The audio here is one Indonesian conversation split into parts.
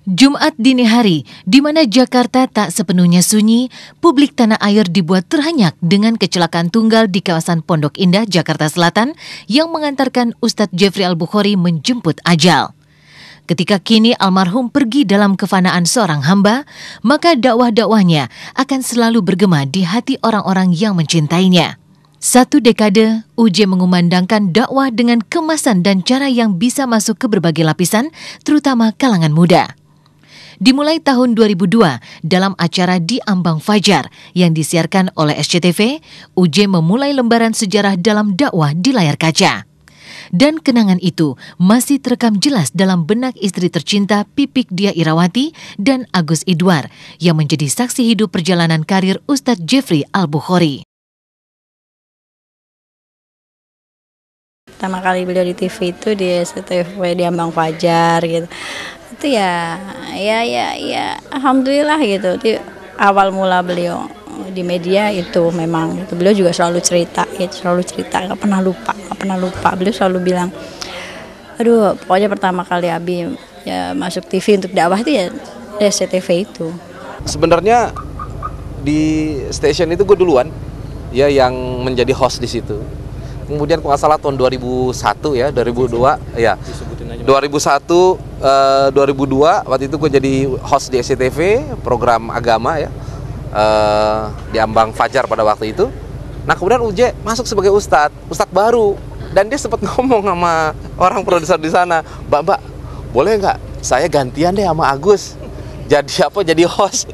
Jumat dini hari, di mana Jakarta tak sepenuhnya sunyi, publik tanah air dibuat terhanyak dengan kecelakaan tunggal di kawasan Pondok Indah, Jakarta Selatan yang mengantarkan Ustadz Jeffrey Al-Bukhari menjemput ajal. Ketika kini almarhum pergi dalam kefanaan seorang hamba, maka dakwah-dakwahnya akan selalu bergema di hati orang-orang yang mencintainya. 1 dekade, UJ mengumandangkan dakwah dengan kemasan dan cara yang bisa masuk ke berbagai lapisan, terutama kalangan muda. Dimulai tahun 2002 dalam acara Di Ambang Fajar yang disiarkan oleh SCTV, UJ memulai lembaran sejarah dalam dakwah di layar kaca. Dan kenangan itu masih terekam jelas dalam benak istri tercinta Pipik Dia Irawati dan Agus Idwar yang menjadi saksi hidup perjalanan karir Ustadz Jeffrey Al-Bukhari. Pertama kali beliau di TV itu di SCTV Di Ambang Fajar gitu. Itu ya alhamdulillah gitu. Di awal mula beliau di media itu memang itu beliau juga selalu cerita nggak pernah lupa. Beliau selalu bilang, aduh pokoknya pertama kali Abi ya masuk TV untuk dakwah itu ya SCTV itu. Sebenarnya di stasiun itu gue duluan ya yang menjadi host di situ. Kemudian kalau nggak salah tahun 2001 ya, 2002 ya. 2002 waktu itu gue jadi host di SCTV program agama ya, di Ambang Fajar pada waktu itu. Nah kemudian UJ masuk sebagai ustadz baru, dan dia sempat ngomong sama orang produser di sana, Mbak boleh nggak saya gantian deh sama Agus jadi host.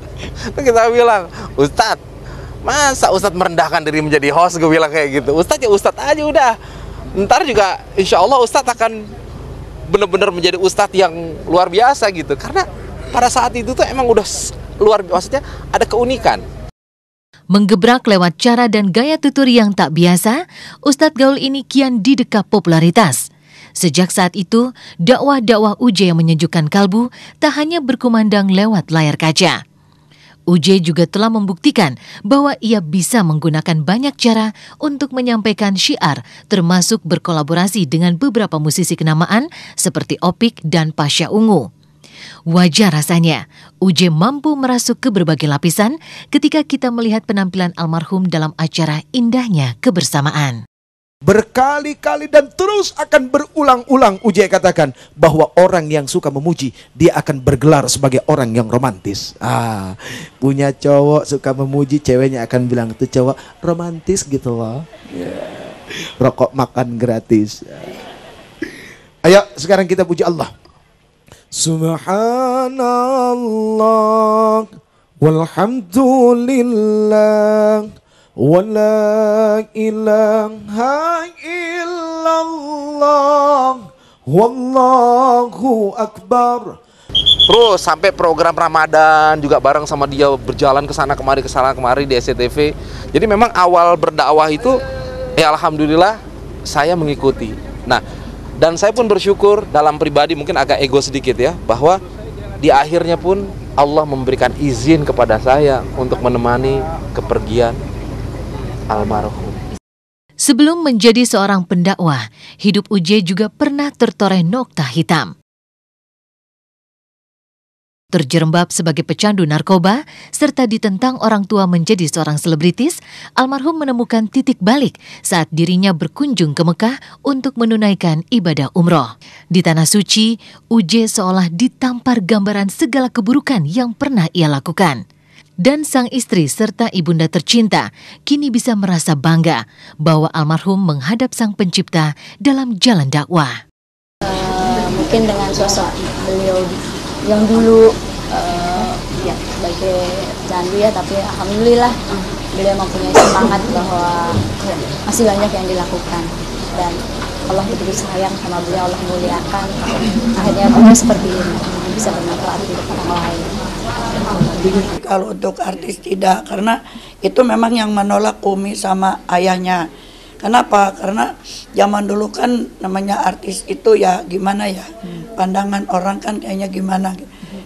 Kita bilang, Ustadz masa Ustadz merendahkan diri menjadi host, gue bilang kayak gitu. Ustadz ya Ustadz aja udah, ntar juga insya Allah Ustadz akan benar-benar menjadi ustadz yang luar biasa gitu. Karena pada saat itu tuh emang udah luar biasa, maksudnya ada keunikan. Menggebrak lewat cara dan gaya tutur yang tak biasa, Ustadz gaul ini kian didekap popularitas. Sejak saat itu, dakwah-dakwah UJ yang menyejukkan kalbu tak hanya berkumandang lewat layar kaca. UJ juga telah membuktikan bahwa ia bisa menggunakan banyak cara untuk menyampaikan syiar, termasuk berkolaborasi dengan beberapa musisi kenamaan seperti Opik dan Pasha Ungu. Wajar rasanya, UJ mampu merasuk ke berbagai lapisan ketika kita melihat penampilan almarhum dalam acara Indahnya Kebersamaan. Berkali-kali dan terus akan berulang-ulang UJ katakan bahwa orang yang suka memuji, dia akan bergelar sebagai orang yang romantis. Punya cowok suka memuji, ceweknya akan bilang itu cowok romantis gitu loh. Rokok makan gratis. Ayo sekarang kita puji Allah. Subhanallah walhamdulillah wala ilaha illallah wallahu akbar. Terus sampai program Ramadan juga bareng sama dia berjalan ke sana kemari di SCTV. Jadi memang awal berdakwah itu ya alhamdulillah saya mengikuti. Nah, dan saya pun bersyukur dalam pribadi, mungkin agak ego sedikit ya, bahwa di akhirnya pun Allah memberikan izin kepada saya untuk menemani kepergian almarhum. Sebelum menjadi seorang pendakwah, hidup UJ juga pernah tertoreh nokta hitam. Terjerembab sebagai pecandu narkoba, serta ditentang orang tua menjadi seorang selebritis, almarhum menemukan titik balik saat dirinya berkunjung ke Mekah untuk menunaikan ibadah umroh. Di Tanah Suci, UJ seolah ditampar gambaran segala keburukan yang pernah ia lakukan. Dan sang istri serta ibunda tercinta kini bisa merasa bangga bahwa almarhum menghadap sang pencipta dalam jalan dakwah. Mungkin dengan sosok beliau yang dulu ya sebagai candu ya, tapi alhamdulillah beliau mempunyai semangat bahwa masih banyak yang dilakukan, dan Allah begitu sayang sama beliau, Allah muliakan, akhirnya beliau seperti ini bisa bermanfaat untuk orang lain. Kalau untuk artis tidak, karena itu memang yang menolak Umi sama ayahnya. Kenapa? Karena zaman dulu kan namanya artis itu ya gimana ya, pandangan orang kan kayaknya gimana.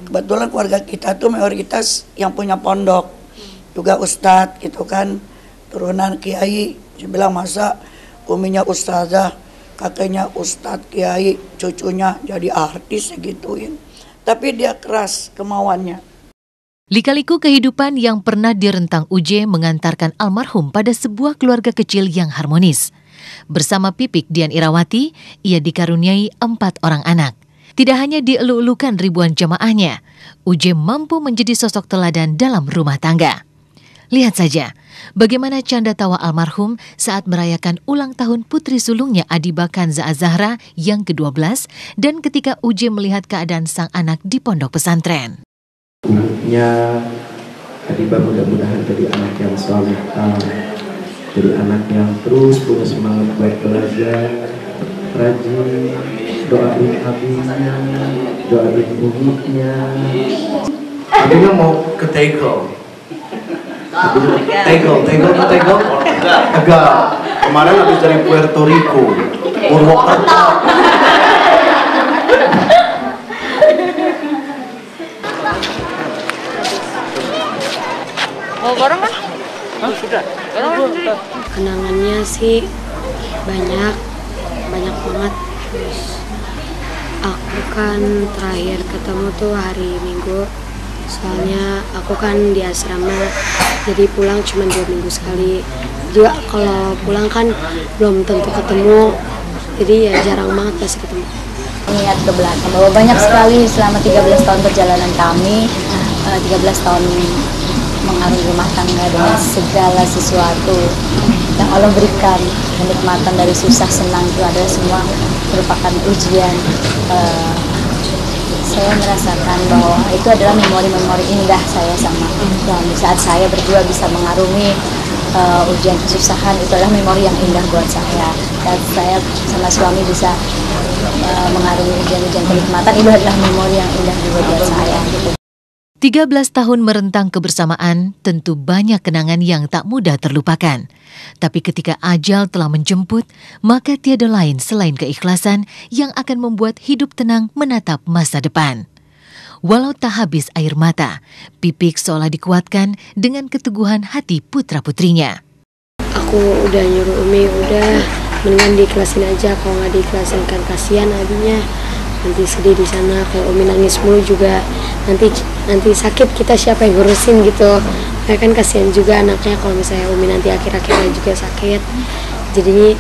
Kebetulan keluarga kita tuh mayoritas yang punya pondok, juga ustadz gitu kan, turunan kiai. Saya bilang masa uminya ustazah kakeknya ustadz, kiai, cucunya jadi artis segituin. Tapi dia keras kemauannya. Lika-liku kehidupan yang pernah direntang Uje mengantarkan almarhum pada sebuah keluarga kecil yang harmonis. Bersama Pipik Dian Irawati, ia dikaruniai 4 orang anak. Tidak hanya dielu-elukan ribuan jamaahnya, Uje mampu menjadi sosok teladan dalam rumah tangga. Lihat saja bagaimana canda tawa almarhum saat merayakan ulang tahun putri sulungnya Adiba Kanza Az-Zahra yang ke-12 dan ketika Uje melihat keadaan sang anak di pondok pesantren. Anaknya Adiba mudah-mudahan jadi anak yang salihah, jadi anak yang terus punya semangat buat belajar, rajin, doain abinya, doain uminya. Abinya mau ke Tegel. Tegel. Agak. Kemarin habis dari Puerto Rico, Purwokerto. Mau bareng kan? Sudah. Kenangannya sih banyak banget. Terus aku kan terakhir ketemu tuh hari Minggu. Soalnya aku kan di asrama, jadi pulang cuma 2 minggu sekali. Juga kalau pulang kan belum tentu ketemu, jadi ya jarang banget pasti ketemu. Ingat ke belakang bahwa banyak sekali selama 13 tahun perjalanan kami, 13 tahun mengarungi rumah tangga dengan segala sesuatu yang Allah berikan, kenikmatan dari susah senang itu adalah semua merupakan ujian. Saya merasakan bahwa itu adalah memori-memori indah saya sama suami. Saat saya berdua bisa mengarungi ujian kesusahan, itu adalah memori yang indah buat saya. Dan saya sama suami bisa mengarungi ujian-ujian kenikmatan, itu adalah memori yang indah juga buat saya. 13 tahun merentang kebersamaan, tentu banyak kenangan yang tak mudah terlupakan. Tapi ketika ajal telah menjemput, maka tiada lain selain keikhlasan yang akan membuat hidup tenang menatap masa depan. Walau tak habis air mata, Pipik seolah dikuatkan dengan keteguhan hati putra-putrinya. Aku udah nyuruh Umi, udah mendingan diikhlasin aja, kalau nggak diikhlasin kan kasihan abinya. Nanti sedih di sana, kalau Umi nangis mulu juga nanti sakit, kita siapa yang ngurusin gitu. Nah, kan kasihan juga anaknya kalau misalnya Umi nanti akhir-akhirnya juga sakit. Jadi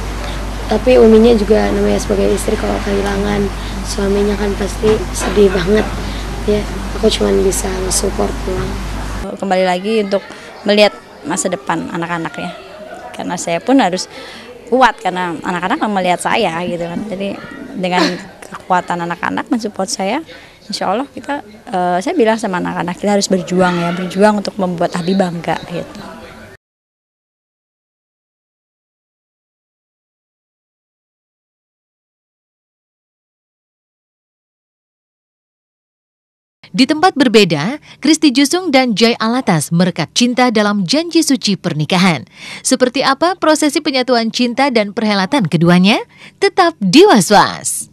tapi Uminya juga namanya sebagai istri kalau kehilangan suaminya kan pasti sedih banget. Ya, aku cuma bisa nge-support pulang. Kembali lagi untuk melihat masa depan anak-anaknya. Karena saya pun harus kuat karena anak-anak melihat saya gitu kan. Jadi dengan kekuatan anak-anak mensupport saya, insya Allah saya bilang sama anak-anak kita harus berjuang untuk membuat Abi bangga gitu. Di tempat berbeda, Kristi Jusung dan Joy Alatas merekat cinta dalam janji suci pernikahan. Seperti apa prosesi penyatuan cinta dan perhelatan keduanya? Tetap di Was-Was.